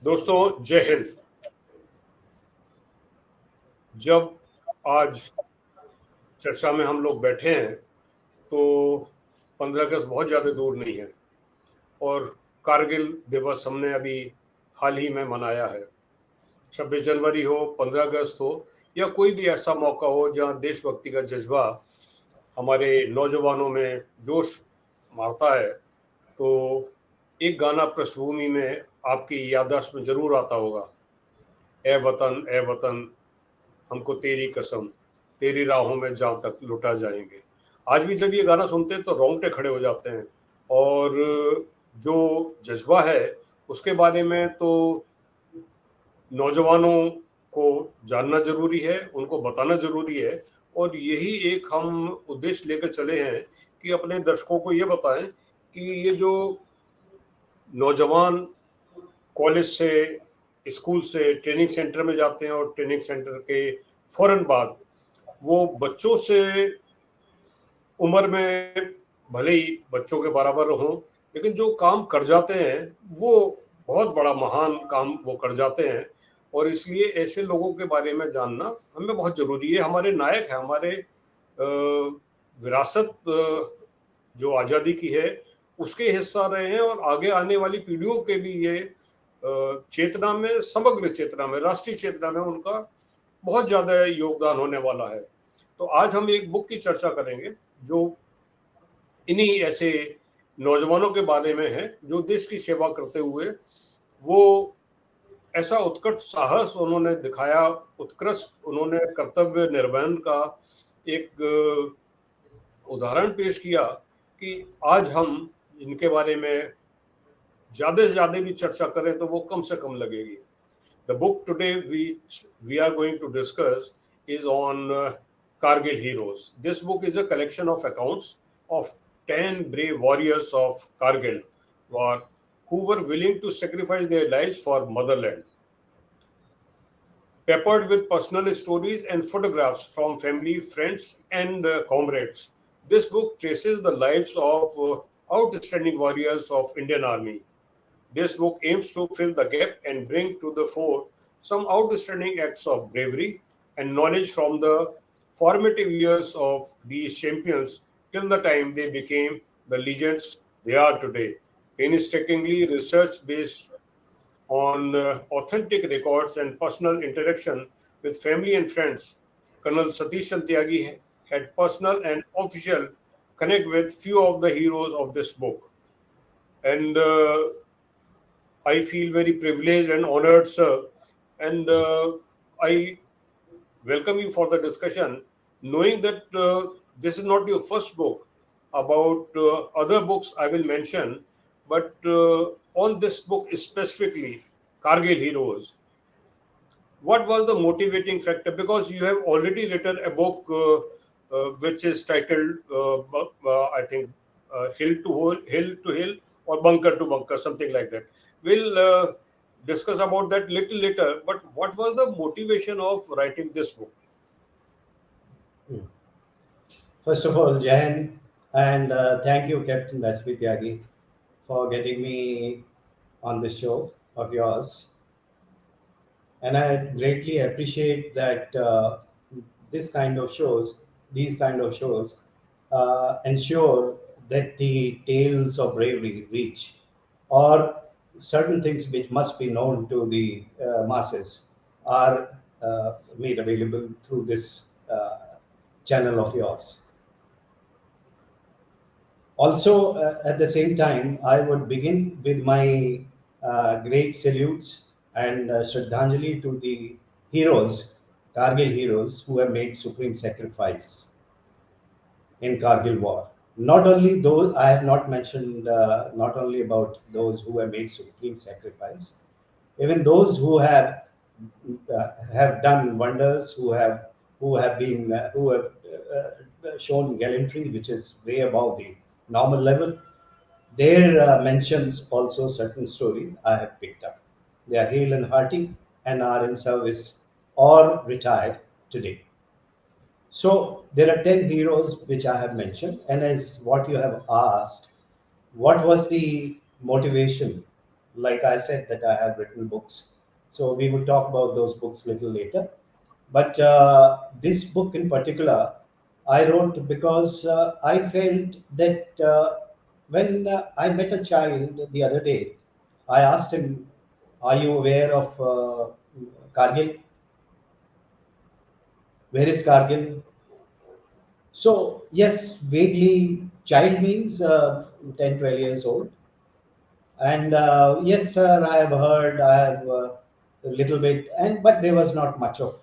दोस्तों जय हिंद। जब आज चर्चा में हम लोग बैठे हैं तो 15 अगस्त बहुत ज़्यादा दूर नहीं है और कारगिल दिवस हमने अभी हाल ही में मनाया है। 26 जनवरी हो, 15 अगस्त हो या कोई भी ऐसा मौका हो जहां देशभक्ति का जज्बा हमारे नौजवानों में जोश मारता है, तो एक गाना पृष्ठभूमि में आपकी याददाश्त में जरूर आता होगा। ए वतन हमको तेरी कसम, तेरी राहों में जहाँ तक लुटा जाएंगे। आज भी जब ये गाना सुनते हैं तो रोंगटे खड़े हो जाते हैं और जो जज्बा है उसके बारे में तो नौजवानों को जानना जरूरी है, उनको बताना जरूरी है। और यही एक हम उद्देश्य लेकर चले हैं कि अपने दर्शकों को ये बताएं कि ये जो नौजवान कॉलेज से, स्कूल से ट्रेनिंग सेंटर में जाते हैं और ट्रेनिंग सेंटर के फौरन बाद वो बच्चों से उम्र में भले ही बच्चों के बराबर हों, लेकिन जो काम कर जाते हैं वो बहुत बड़ा महान काम वो कर जाते हैं। और इसलिए ऐसे लोगों के बारे में जानना हमें बहुत ज़रूरी है। हमारे नायक हैं, हमारे विरासत जो आज़ादी की है उसके हिस्सा रहे हैं और आगे आने वाली पीढ़ियों के भी ये चेतना में, समग्र चेतना में, राष्ट्रीय चेतना में उनका बहुत ज़्यादा योगदान होने वाला है। तो आज हम एक बुक की चर्चा करेंगे जो इन्हीं ऐसे नौजवानों के बारे में है जो देश की सेवा करते हुए वो ऐसा उत्कट साहस उन्होंने दिखाया, उत्कृष्ट उन्होंने कर्तव्य निर्वहन का एक उदाहरण पेश किया कि आज हम इनके बारे में ज़्यादा से ज़्यादा भी चर्चा करें तो वो कम से कम लगेगी। The book today we are going to discuss is on Kargil heroes. This book is a collection of accounts of 10 brave warriors of Kargil War who were willing to sacrifice their lives for motherland. Peppered with personal stories and photographs from family, friends, and comrades, this book traces the lives of outstanding warriors of Indian Army. This book aims to fill the gap and bring to the fore some outstanding acts of bravery and knowledge from the formative years of these champions till the time they became the legends they are today. Painstakingly research based on authentic records and personal interaction with family and friends, Colonel Satish and Tyagi had personal and official connect with few of the heroes of this book. And I feel very privileged and honored, sir. And I welcome you for the discussion, knowing that this is not your first book. About other books I will mention, but on this book specifically, Kargil Heroes, what was the motivating factor? Because you have already written a book which is titled, I think, Hill to Hill, or Bunker to Bunker, something like that. We'll discuss about that little later. But what was the motivation of writing this book? First of all, Jahan, and thank you, Captain S.C. Tyagi, for getting me on this show of yours. And I greatly appreciate that these kind of shows ensure that the tales of bravery reach, or certain things which must be known to the masses are made available through this channel of yours. Also, at the same time, I would begin with my great salutes and Shraddhanjali to the heroes, Kargil heroes, who have made supreme sacrifice in Kargil War. Not only those, I have not mentioned not only about those who have made supreme sacrifice, even those who have done wonders, who have been who have shown gallantry, which is way above the normal level. Their mentions also certain stories I have picked up. They are hale and hearty and are in service or retired today. So there are 10 heroes which I have mentioned, and as what you have asked, what was the motivation like I said, that I have written books. So we will talk about those books a little later. But this book in particular, I wrote because I felt that when I met a child the other day, I asked him, "Are you aware of Kargil? Where is Kargil?" So, yes, vaguely, child means 10, 12 years old. And yes, sir, I have heard, I have a little bit, and but there was not much of.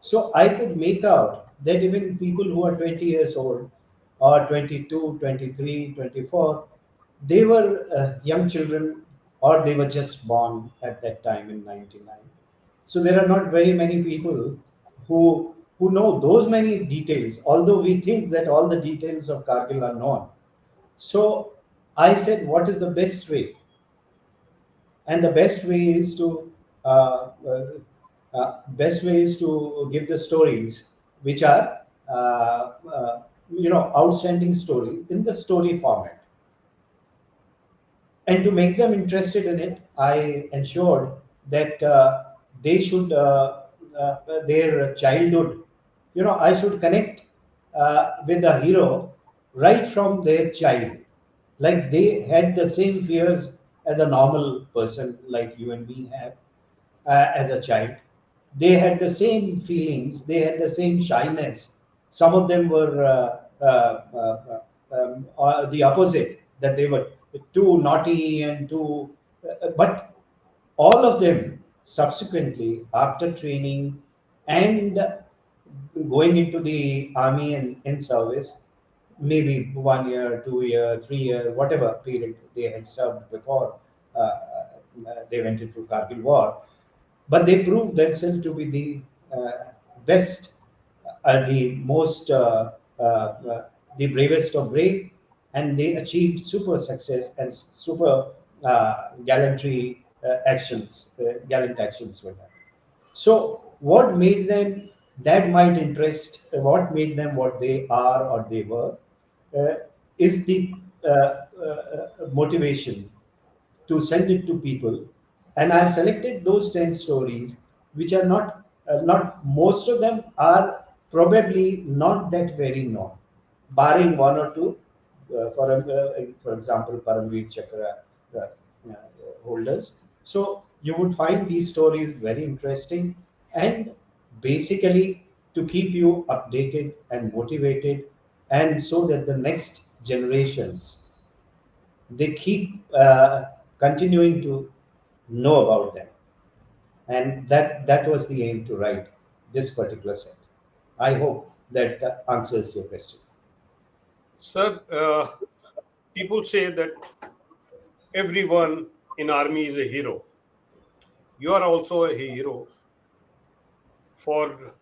So I could make out that even people who are 20 years old, or 22, 23, 24, they were young children, or they were just born at that time in 99. So there are not very many people who know those many details, although we think that all the details of Kargil are known. So I said, what is the best way? And the best way is to give the stories which are outstanding stories in the story format, and to make them interested in it, I ensured that they should their childhood, I should connect with the hero right from their child, like they had the same fears as a normal person like you and me have as a child. They had the same feelings, they had the same shyness. Some of them were the opposite, that they were too naughty and too. But all of them subsequently, after training and going into the army and in service, maybe 1 year, 2 year, 3 year, whatever period they had served before they went into Kargil War, but they proved themselves to be the best, the most, the bravest of brave, and they achieved super success and super gallant actions with that. So, what made them that might interest, what made them what they are or they were, uh, is the motivation to send it to people. And I've selected those 10 stories which are not most of them are probably not that very known, barring one or two, for example, Paramveer Chakra holders. So you would find these stories very interesting, and basically to keep you updated and motivated, and so that the next generations, they keep continuing to know about them. And that was the aim to write this particular set. I hope that answers your question. Sir, people say that everyone in army is a hero. You are also a hero for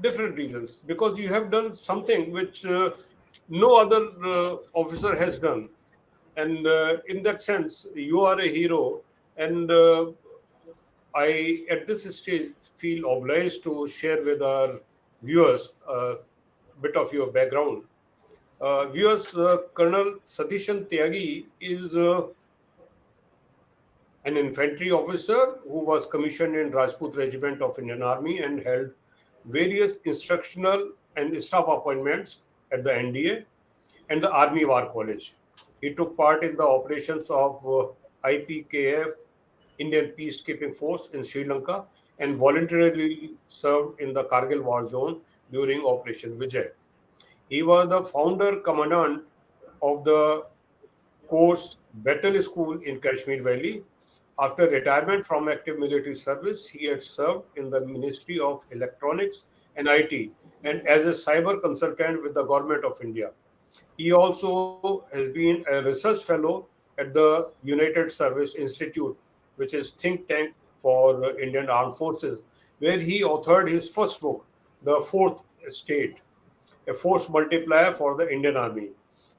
different reasons, because you have done something which no other officer has done, and in that sense you are a hero. And I at this stage feel obliged to share with our viewers a bit of your background. Viewers, Colonel Satish Tyagi is an infantry officer who was commissioned in Rajput Regiment of Indian Army and held various instructional and staff appointments at the NDA and the Army War College. He took part in the operations of IPKF, Indian Peacekeeping Force in Sri Lanka, and voluntarily served in the Kargil War zone during Operation Vijay. He was the founder commandant of the course Battle School in Kashmir Valley. After retirement from active military service, he had served in the Ministry of Electronics and IT and as a cyber consultant with the Government of India. He also has been a research fellow at the United Service Institute, which is think tank for Indian Armed Forces, where he authored his first book, The Fourth Estate, a force multiplier for the Indian Army.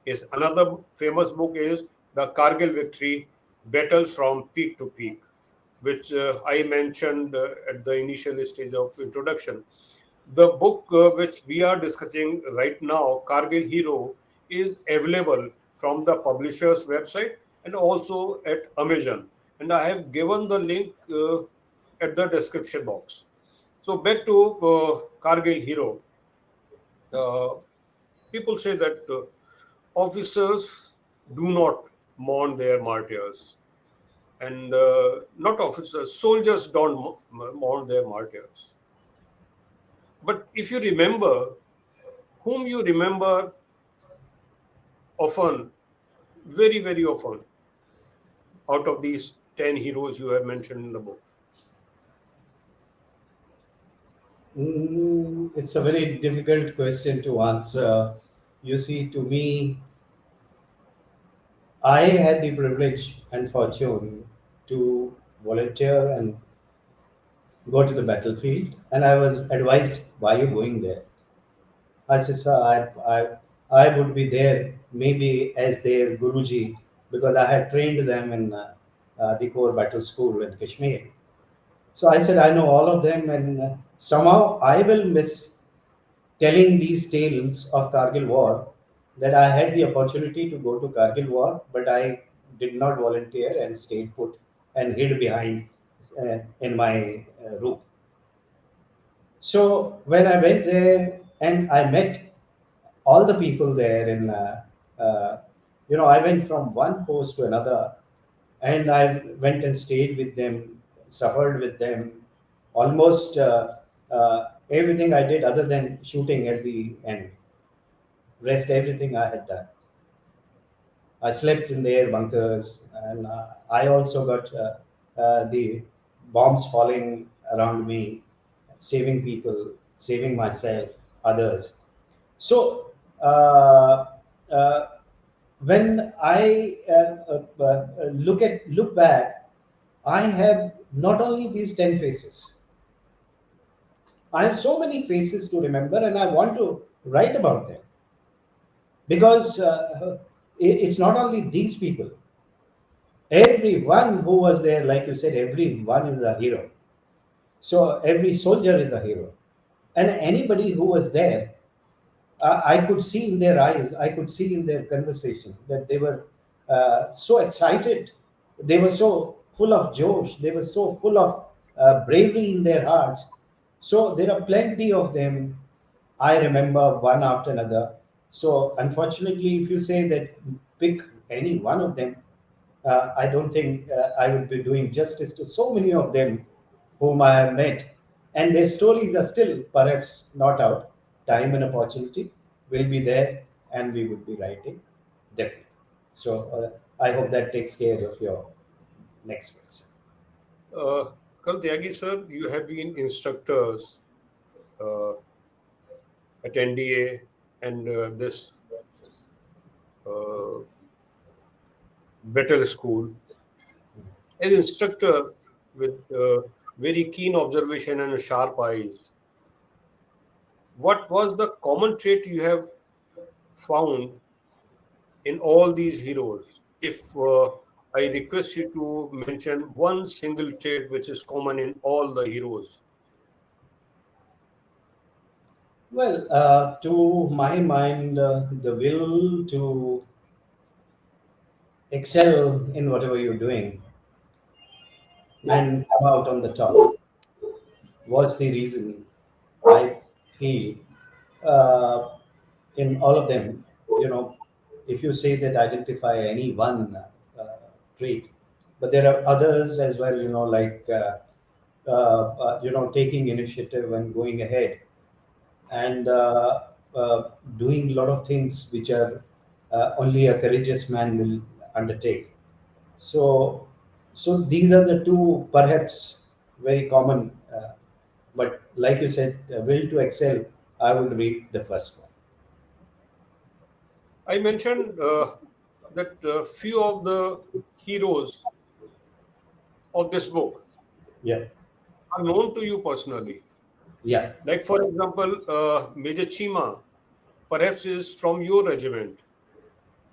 His another famous book is The Kargil Victory, Battles from Peak to Peak, which I mentioned at the initial stage of introduction. The book which we are discussing right now, Kargil Hero, is available from the publisher's website and also at Amazon. And I have given the link at the description box. So back to Kargil Hero. Uh, People say that officers do not mourn their martyrs, and not officers, soldiers don't mourn their martyrs. But if you remember, whom you remember often, very, very often, out of these 10 heroes you have mentioned in the book? It's a very difficult question to answer. You see, to me, I had the privilege and fortune to volunteer and go to the battlefield, and I was advised, "Why are you going there?" I said, "Sir, I would be there maybe as their Guruji because I had trained them in the core battle school in Kashmir." So I said, "I know all of them, and somehow I will miss telling these tales of Kargil War, that I had the opportunity to go to Kargil War, but I did not volunteer and stayed put and hid behind in my room." So when I went there and I met all the people there in, uh, I went from one post to another, and I went and stayed with them, suffered with them, almost everything I did other than shooting at the enemy. Rest everything I had done. I slept in their bunkers, and I also got the bombs falling around me, saving people, saving myself, others. So uh, when I look back, I have not only these 10 faces. I have so many faces to remember, and I want to write about them because it's not only these people. Everyone who was there, like you said, everyone is a hero. So every soldier is a hero, and anybody who was there, I could see in their eyes, I could see in their conversation that they were so excited. They were so full of josh. They were so full of bravery in their hearts. So there are plenty of them. I remember one after another. So unfortunately, if you say that pick any one of them, I don't think I would be doing justice to so many of them whom I have met. And their stories are still perhaps not out. Time and opportunity will be there, and we would be writing definitely. So I hope that takes care of your next question. Uh, Tyagi sir, you have been instructors uh, at NDA and this uh, battle school. As instructor with very keen observation and sharp eyes, what was the common trait you have found in all these heroes? If I request you to mention one single trait which is common in all the heroes. Well, to my mind, the will to excel in whatever you're doing and come out on the top was the reason I feel uh, in all of them. You know, if you say that identify any one trait, but there are others as well. Like taking initiative and going ahead and doing a lot of things which are only a courageous man will undertake. So, so these are the two perhaps very common. But like you said, will to excel, I would read the first one. I mentioned that few of the heroes of this book Yeah, are known to you personally. yeah, Like, for example, Major Chima perhaps is from your regiment.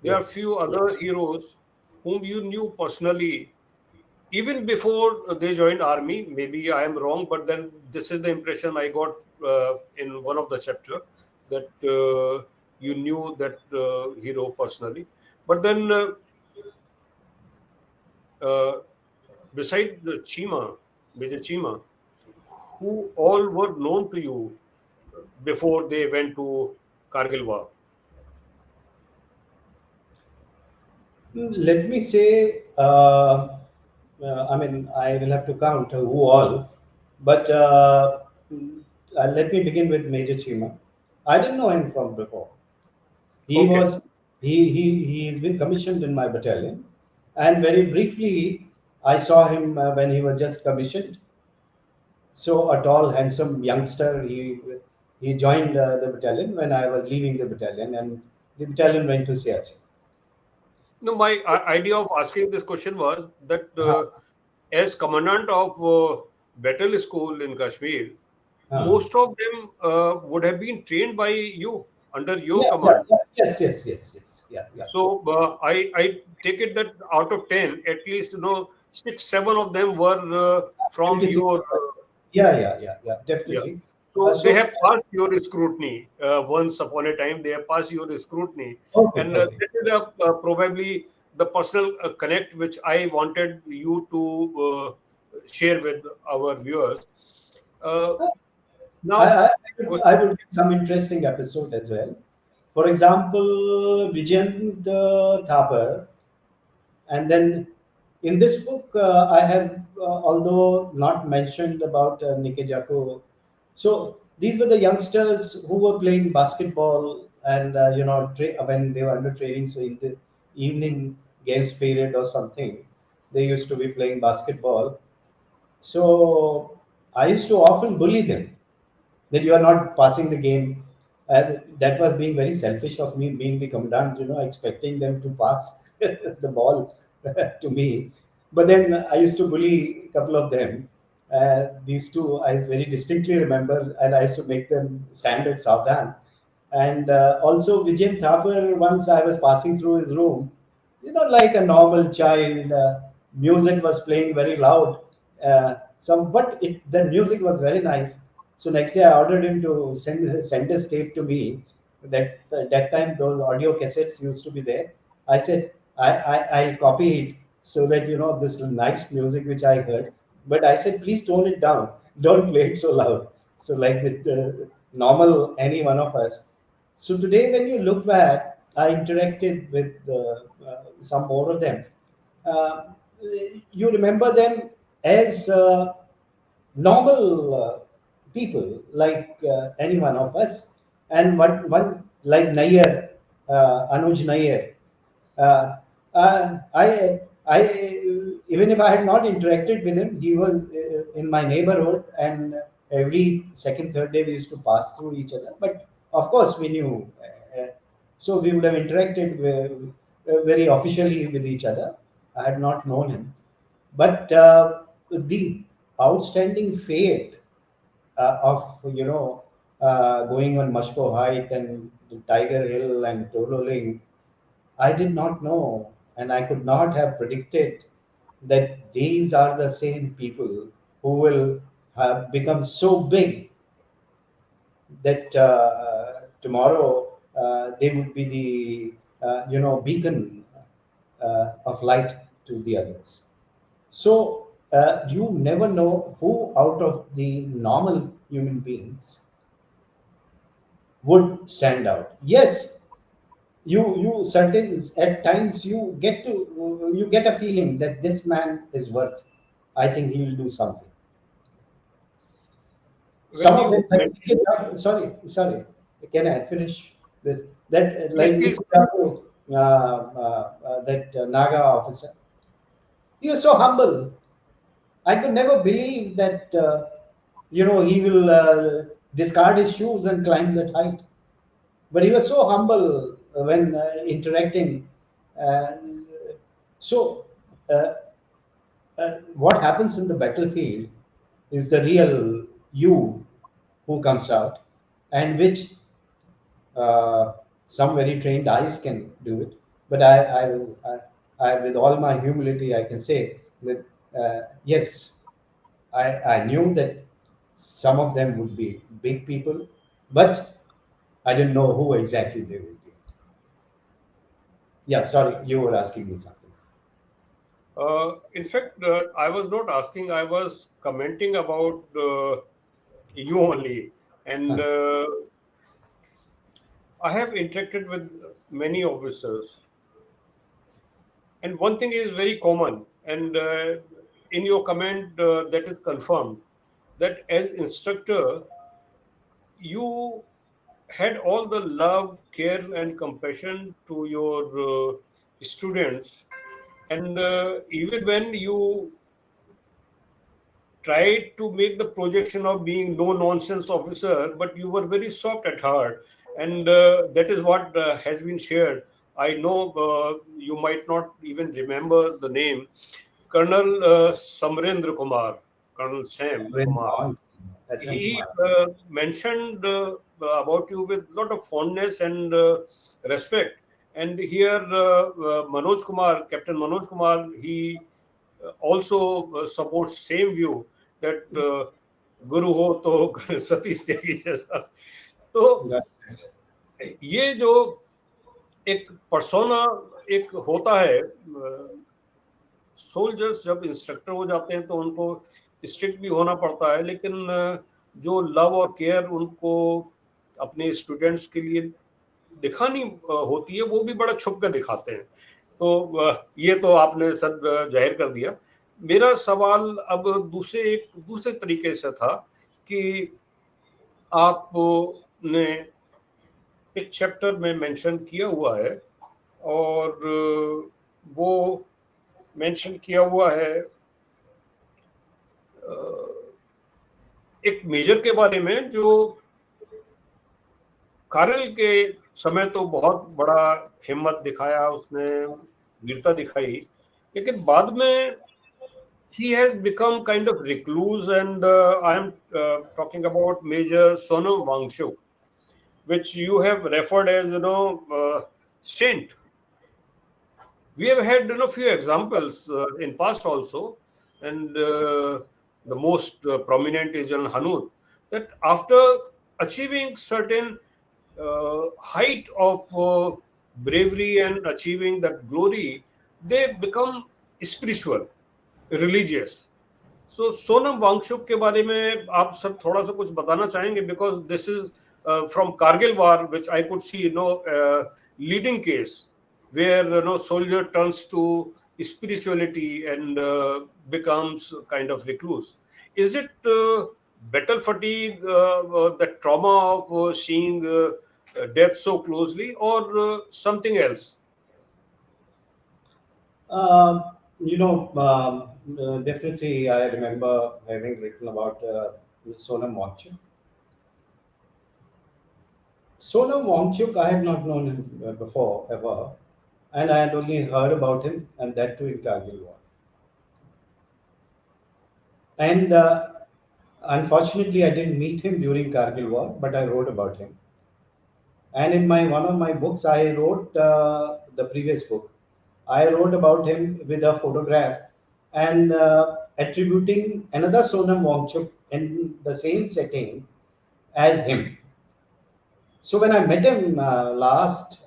There are yes. few other heroes whom you knew personally even before they joined army. Maybe I am wrong, but then this is the impression I got in one of the chapter that you knew that hero personally. But then uh, beside the Chima, Major Chima, who all were known to you before they went to Kargil War? Let me say, I mean, I will have to count who all, but let me begin with Major Chima. I didn't know him from before. He Okay. was he's been commissioned in my battalion, and very briefly I saw him when he was just commissioned. So a tall, handsome youngster. He joined the battalion when I was leaving the battalion, and the battalion went to Siachen. No, my idea of asking this question was that Huh, as commandant of battle school in Kashmir, huh. most of them would have been trained by you under your Yeah, yeah, command. yeah, yes, yes, yes, yes, yeah, yeah, yeah. So I take it that out of 10, at least 6, 7 of them were from 56. your Yeah, yeah, yeah, yeah, yeah. definitely. So they So, have passed your scrutiny. Once upon a time, they have passed your scrutiny, okay, and okay. that is probably the personal connect which I wanted you to share with our viewers. Uh, I, now, I, I would get some interesting episode as well. For example, Vijayan the Thapar. And then in this book, I have, although not mentioned about Nike Jako. So these were the youngsters who were playing basketball, and when they were under training. So in the evening games period or something, they used to be playing basketball. So I used to often bully them that you are not passing the game. And that was being very selfish of me, being the commandant, expecting them to pass the ball to me. But then I used to bully a couple of them. These two I very distinctly remember, and I used to make them stand at Southam. And also Vijay Thapar, once I was passing through his room, like a normal child, music was playing very loud. The music was very nice. So next day I ordered him to send this tape to me. That time those audio cassettes used to be there. I said I'll copy it so that this nice music which I heard. But I said please tone it down. Don't play it so loud. So like with normal any one of us. So today when you look back, I interacted with some more of them. Uh, you remember them as normal people like any one of us. And one like Nair, Anuj Nair. Uh, I even if I had not interacted with him, he was in my neighborhood, and every second, third day we used to pass through each other. But of course, we knew, so we would have interacted very officially with each other. I had not known him, but the outstanding fate of going on Mashko Height and Tiger Hill and Tololing, I did not know, and I could not have predicted that these are the same people who will have become so big that tomorrow they would be the beacon of light to the others. So you never know who out of the normal human beings would stand out. Yes, you certain at times you get a feeling that this man is worth. I think he will do something. Some when of them, you like sorry, can I finish this? That please, like please, Nikitaku, that Naga officer, he was so humble. I could never believe that he will discard his shoes and climb that height. But he was so humble when interacting. Uh, so, uh, what happens in the battlefield is the real you who comes out, and which uh, some very trained eyes can do it. But with all my humility, I can say that yes, I knew that some of them would be big people, but I didn't know who exactly they would be. Yeah, sorry, you were asking me something. In fact, I was not asking, I was commenting about you only. And I have interacted with many officers. And one thing is very common, and in your comment, that is confirmed, that as instructor, you had all the love, care, and compassion to your students. And even when you tried to make the projection of being no nonsense officer, but you were very soft at heart, and that is what has been shared. I know you might not even remember the name, Colonel Samrendra Kumar, Colonel Sam Very Kumar. long. SM He Kumar. mentioned about you with a lot of fondness and respect. And here, Manoj Kumar, Captain Manoj Kumar, he also supports same view that गुरु हो तो सतीश त्यागी जैसा. तो Yes. ये जो एक persona एक होता है, सोल्जर्स जब इंस्ट्रक्टर हो जाते हैं तो उनको स्ट्रिक्ट भी होना पड़ता है, लेकिन जो लव और केयर उनको अपने स्टूडेंट्स के लिए दिखानी होती है, वो भी बड़ा छुप कर दिखाते हैं. तो ये तो आपने सर जाहिर कर दिया. मेरा सवाल अब दूसरे तरीके से था कि आपने एक चैप्टर में मेंशन किया हुआ है, और वो मेंशन किया हुआ है एक मेजर के बारे में जो कारगिल के समय तो बहुत बड़ा हिम्मत दिखाया उसने, वीरता दिखाई, लेकिन बाद में he has become kind of recluse, and I am talking about Major Sonam Wangchuk, which you have referred as, saint. We have had few examples in past also, and the most prominent is General Hanud, that after achieving certain height of bravery and achieving that glory, they become spiritual, religious. So Sonam Wangchuck के बारे में आप sir थोड़ा सा कुछ बताना चाहेंगे, because this is from Kargil War, which I could see, leading case where soldier turns to spirituality and becomes kind of recluse. Is it battle fatigue, the trauma of seeing death so closely, or something else? Definitely, I remember having written about Sonam Wangchuk. Sonam Wangchuk, I had not known him before ever, and I had only heard about him, and that too in Kargil War. And unfortunately, I didn't meet him during Kargil War, but I wrote about him. And in my one of my books, I wrote the previous book. I wrote about him with a photograph and attributing another Sonam Wangchuk in the same setting as him. So when I met him last,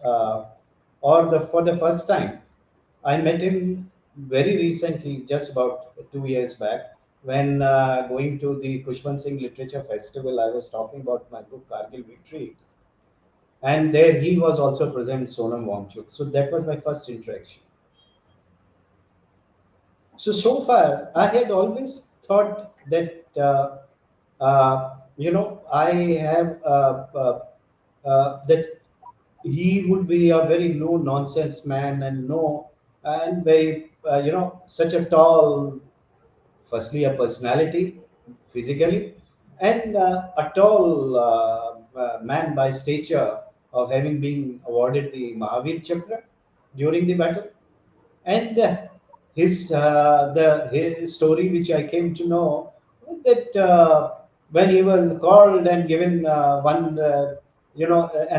or for the first time, I met him very recently, just about 2 years back, when going to the Kushwant Singh Literature Festival. I was talking about my book Kargil Victory, and there he was also present, Sonam Wangchuk. So that was my first interaction. So far, I had always thought that I have that he would be a very no nonsense man, and very such a tall, firstly a personality physically, and a tall man by stature, of having been awarded the Mahavir Chakra during the battle. And his story, which I came to know, that when he was called and given an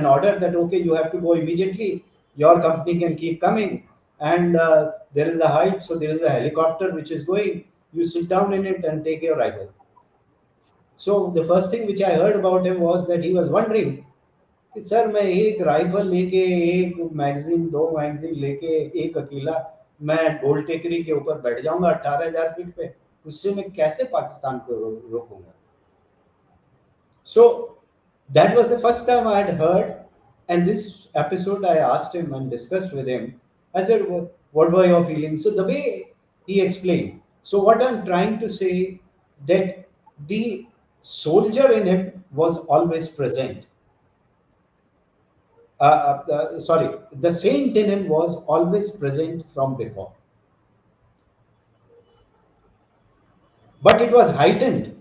order that, okay, you have to go immediately, your company can keep coming, and there is a height, so there is a helicopter which is going, you sit down in it and take your rifle. So the first thing which I heard about him was that he was wondering कि sir मैं एक rifle लेके, एक magazine, दो magazine लेके, एक अकेला मैं गोल टेकरी के ऊपर बैठ जाऊंगा 18,000 फीट पे, उससे मैं कैसे पाकिस्तान को रोकूंगा? So that was the first time I had heard, and this episode I asked him and discussed with him. I said, "What were your feelings?" So the way he explained. So what I'm trying to say, that the soldier in him was always present. Sorry, the saint in him was always present from before, but it was heightened.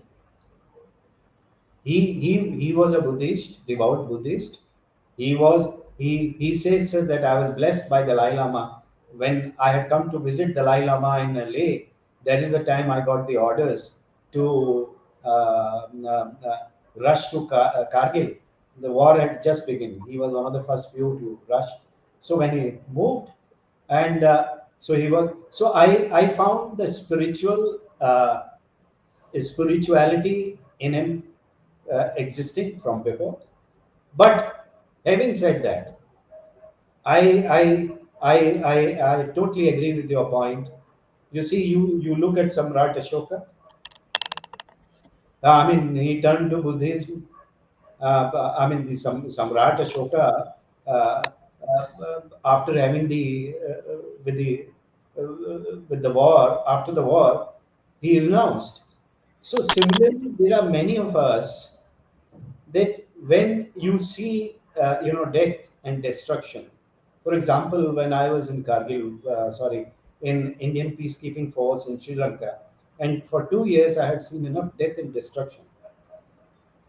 He was a Buddhist, devout Buddhist. He says that I was blessed by Dalai Lama when I had come to visit Dalai Lama in Leh. That is the time I got the orders to rush to Kargil. The war had just begun. He was one of the first few to rush. So when he moved, and so he was. So I found the spirituality in him existing from before. But having said that, I I I totally agree with your point. You see, you look at Samrat Ashoka. I mean, he turned to Buddhism. I mean, the Samrat Ashoka, after having with the with the war, after the war, he renounced. So similarly, there are many of us that when you see death and destruction. For example, when I was in Kargil, in Indian peacekeeping force in Sri Lanka, and for 2 years I had seen enough death and destruction.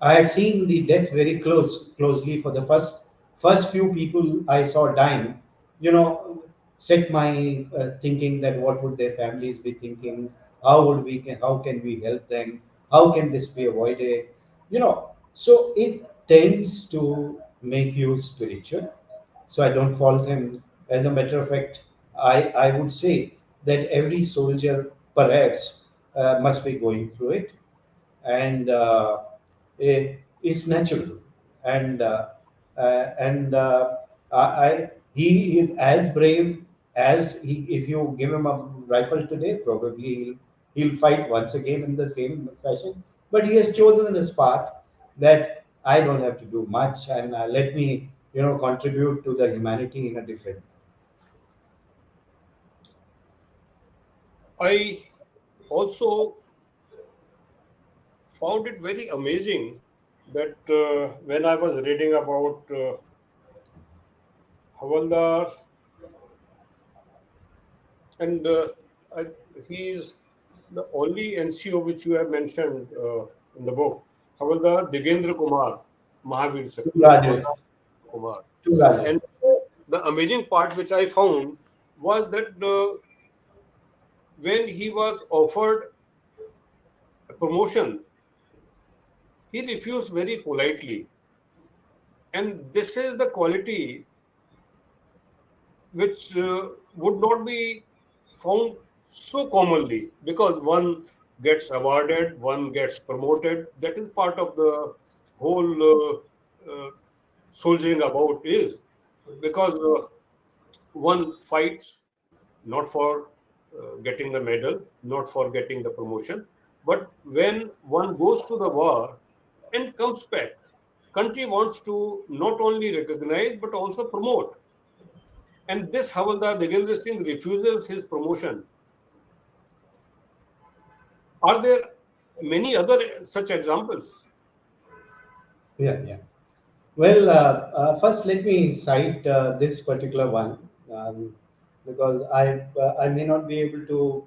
I had seen the death very closely for the first few people I saw dying. You know, set my thinking that what would their families be thinking? How can we help them? How can this be avoided? So it tends to make you spiritual. So I don't fault him. As a matter of fact, I would say that every soldier perhaps must be going through it, and it's natural. And he is as brave as if you give him a rifle today, probably he'll fight once again in the same fashion. But he has chosen his path, that I don't have to do much, and let me contribute to the humanity in a different. I also found it very amazing that when I was reading about Havaldar, and I, he is the only NCO which you have mentioned in the book, Havaldar Digendra Kumar Mahavir To Chakra, graduate. Havaldar Kumar. To graduate. And the amazing part which I found was that when he was offered a promotion, he refused very politely. And this is the quality which would not be found so commonly, because one gets awarded, one gets promoted. That is part of the whole soldiering about is, because one fights not for getting the medal, not for getting the promotion, but when one goes to the war and comes back, country wants to not only recognize but also promote. And this Havaldar Degendra Singh refuses his promotion. Are there many other such examples? Yeah, yeah. Well, first let me cite this particular one, because I may not be able to,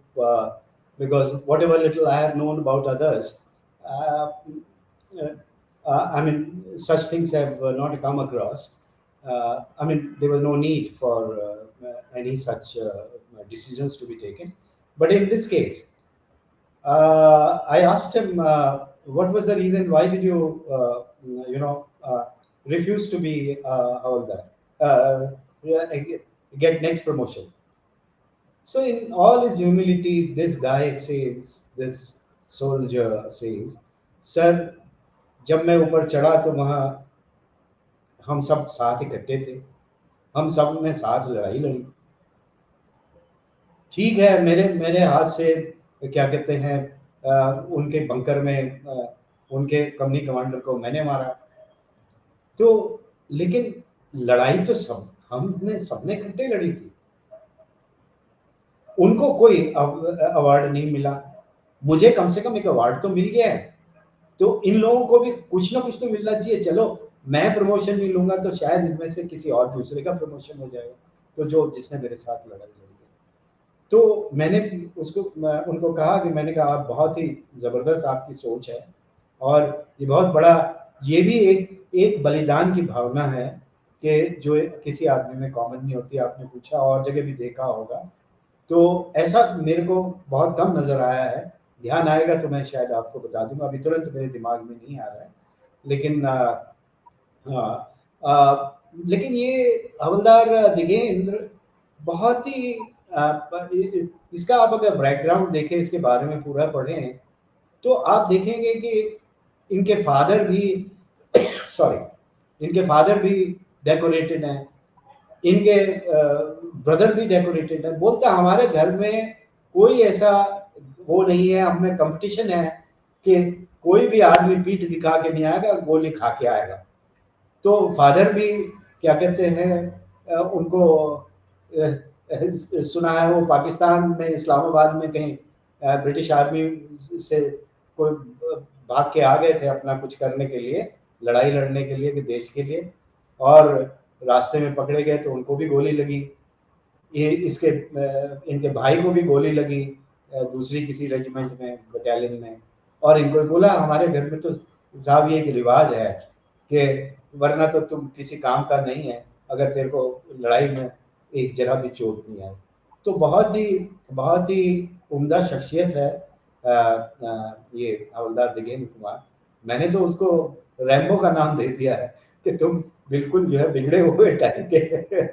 because whatever little I have known about others, uh, uh, I mean, such things have not come across. I mean, there was no need for any such decisions to be taken. But in this case, I asked him, what was the reason? Why did you, refuse to be all that? Yeah, get next promotion. So, in all his humility, this soldier says, "Sir, जब मैं ऊपर चढ़ा तो वहाँ हम सब साथ इकट्ठे थे, हम सब ने साथ लड़ाई लड़ी, ठीक है, मेरे मेरे हाथ से क्या कहते हैं उनके बंकर में उनके कंपनी कमांडर को मैंने मारा। तो लेकिन लड़ाई तो हमने सबने इकट्ठे लड़ी थी। उनको कोई अवार्ड नहीं मिला, मुझे कम से कम एक अवार्ड तो मिल गया है। तो इन लोगों को भी कुछ ना कुछ तो मिलना चाहिए। चलो मैं प्रमोशन नहीं लूंगा तो शायद इनमें से किसी और दूसरे का प्रमोशन हो जाएगा, तो जो जिसने मेरे साथ लड़ाई लड़ी है। तो मैंने उनको कहा कि मैंने कहा आप बहुत ही जबरदस्त आपकी सोच है, और ये बहुत बड़ा, ये भी एक बलिदान की भावना है कि जो किसी आदमी में कॉमन नहीं होती। आपने पूछा और जगह भी देखा होगा, तो ऐसा मेरे को बहुत कम नजर आया है। ध्यान आएगा तो मैं शायद आपको बता दूंगा, अभी तुरंत मेरे दिमाग में नहीं आ रहा है। लेकिन हाँ, लेकिन ये हवलदार दिगेंद्र बहुत ही इसका आप अगर बैकग्राउंड देखें, इसके बारे में पूरा पढ़ें, तो आप देखेंगे कि इनके फादर भी सॉरी इनके फादर भी डेकोरेटेड हैं, इनके ब्रदर भी डेकोरेटेड है। बोलता हमारे घर में कोई ऐसा वो नहीं है, हमें कंपटीशन है कि कोई भी आदमी पीठ दिखा के नहीं आएगा, गोली खा के आएगा। तो फादर भी क्या कहते हैं उनको सुना है वो पाकिस्तान में इस्लामाबाद में कहीं ब्रिटिश आर्मी से कोई भाग के आ गए थे अपना कुछ करने के लिए, लड़ाई लड़ने के लिए कि देश के लिए, और रास्ते में पकड़े गए तो उनको भी गोली लगी। ये इसके इनके भाई को भी गोली लगी दूसरी किसी रेजिमेंट में, बटालियन में। और इनको बोला हमारे घर में तो साहब ये एक रिवाज है कि वरना तो तुम किसी काम का नहीं है अगर तेरे को लड़ाई में एक जरा भी चोट नहीं आई। तो बहुत ही उम्दा शख्सियत है ये हवलदार दिगेंद्र कुमार। मैंने तो उसको रैम्बो का नाम दे दिया है कि तुम बिल्कुल जो है बिगड़े हुए टाइप के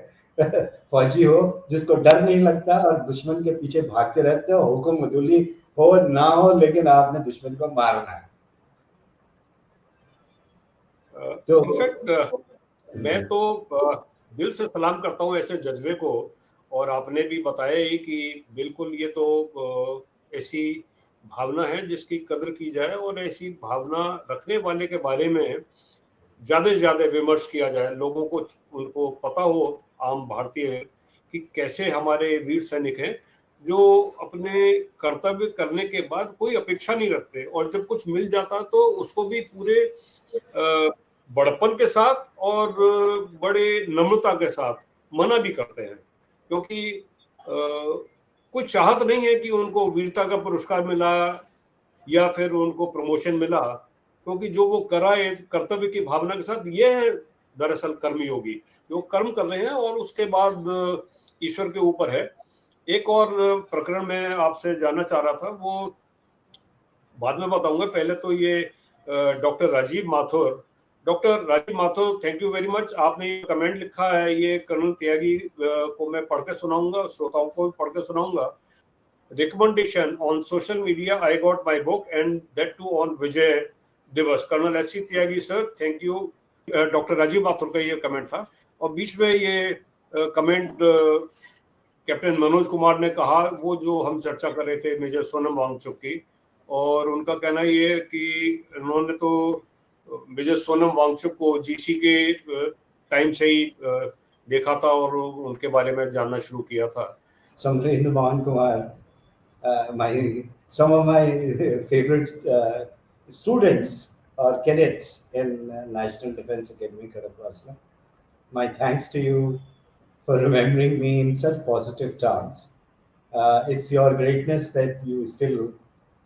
फौजी हो, जिसको डर नहीं लगता और दुश्मन के पीछे भागते रहते हो, हुक्म मदुली हो ना हो लेकिन आपने दुश्मन को मारना है। तो इनफैक्ट मैं तो दिल से सलाम करता हूँ ऐसे जज्बे को। और आपने भी बताया ही कि बिल्कुल ये तो ऐसी भावना है जिसकी कदर की जाए, और ऐसी भावना रखने वाले के बारे में ज़्यादा से ज़्यादा विमर्श किया जाए, लोगों को उनको पता हो, आम भारतीय, कि कैसे हमारे वीर सैनिक हैं जो अपने कर्तव्य करने के बाद कोई अपेक्षा नहीं रखते, और जब कुछ मिल जाता तो उसको भी पूरे बड़प्पन के साथ और बड़े नम्रता के साथ मना भी करते हैं, क्योंकि कोई चाहत नहीं है कि उनको वीरता का पुरस्कार मिला या फिर उनको प्रमोशन मिला, क्योंकि जो वो कराए कर्तव्य की भावना के साथ, ये है दरअसल कर्मयोगी, जो कर्म कर रहे हैं और उसके बाद ईश्वर के ऊपर है। एक और प्रकरण मैं आपसे जानना चाह रहा था, वो बाद में बताऊंगा, पहले तो ये doctor Rajiv Mathur, thank you very much. आपने ये कमेंट लिखा है, ये कर्नल त्यागी को मैं पढ़ के सुनाऊंगा, श्रोताओं को भी पढ़ के सुनाऊंगा। Recommendation on social media, I got my book, and that too on Vijay Diwas. Colonel S.C. Tyagi sir, thank you. Doctor Rajiv Mathur का ये कमेंट था, और बीच में ये कमेंट कैप्टन मनोज कुमार ने कहा, वो जो हम चर्चा कर रहे थे मेजर सोनम वांगचुक की, और उनका कहना ये है कि उन्होंने तो मेजर सोनम वांगचुक को जीसी के टाइम से ही देखा था और उनके बारे में जानना शुरू किया था। Samrendra Mohan Kumar, my some of my favorite students or cadets in National Defense Academy, Karakwasla. My thanks to you for remembering me in such positive terms. It's your greatness that you still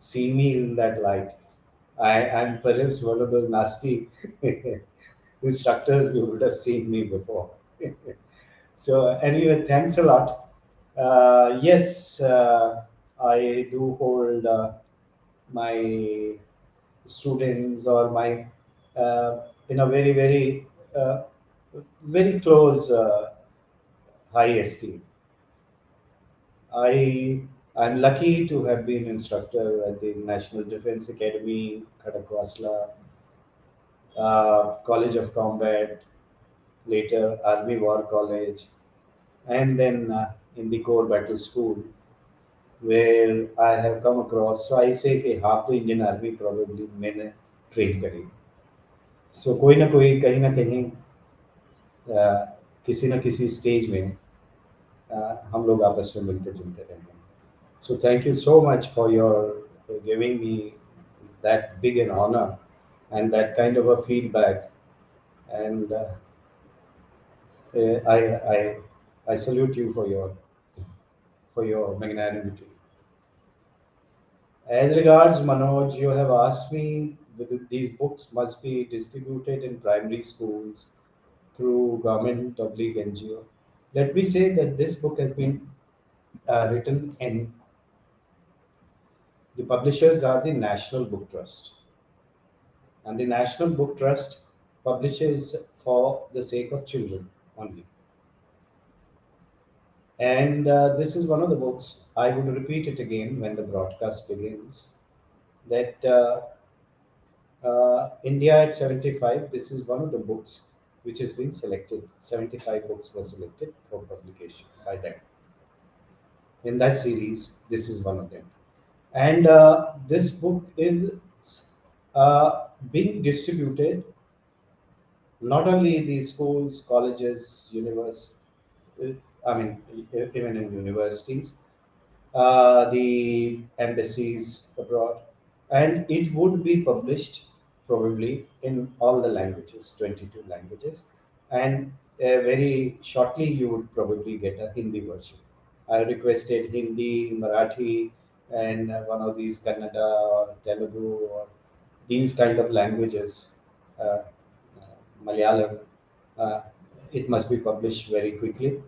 see me in that light. I'm perhaps one of those nasty instructors you would have seen me before. So anyway, thanks a lot. Yes, I do hold my students or my in a uh, very close high esteem. I'm lucky to have been instructor at the National Defense Academy, Khadakwasla, College of Combat, later Army War College, and then in the Core Battle School. where I have come across. So I say कि half the Indian Army probably मैंने train करी. So कोई ना कहीं किसी न किसी stage में हम लोग आपस में मिलते जुलते रहे हैं. So thank you so much for your giving me that big an honor and that kind of a feedback. And I, I, I salute you for your magnanimity. As regards Manoj, you have asked me whether these books must be distributed in primary schools through government oblique NGO. Let me say that this book has been written in the publishers are the National Book Trust, and the National Book Trust publishes for the sake of children only. And this is one of the books. I would repeat it again when the broadcast begins. That India at 75. This is one of the books which has been selected. 75 books were selected for publication by them. In that series, this is one of them. And this book is being distributed not only in the schools, colleges, I mean, even in universities, the embassies abroad, and it would be published probably in all the languages, 22 languages, and very shortly you would probably get a Hindi version. I requested Hindi, Marathi, and one of these Kannada or Telugu or these kind of languages, uh, Malayalam. Uh, it must be published very quickly,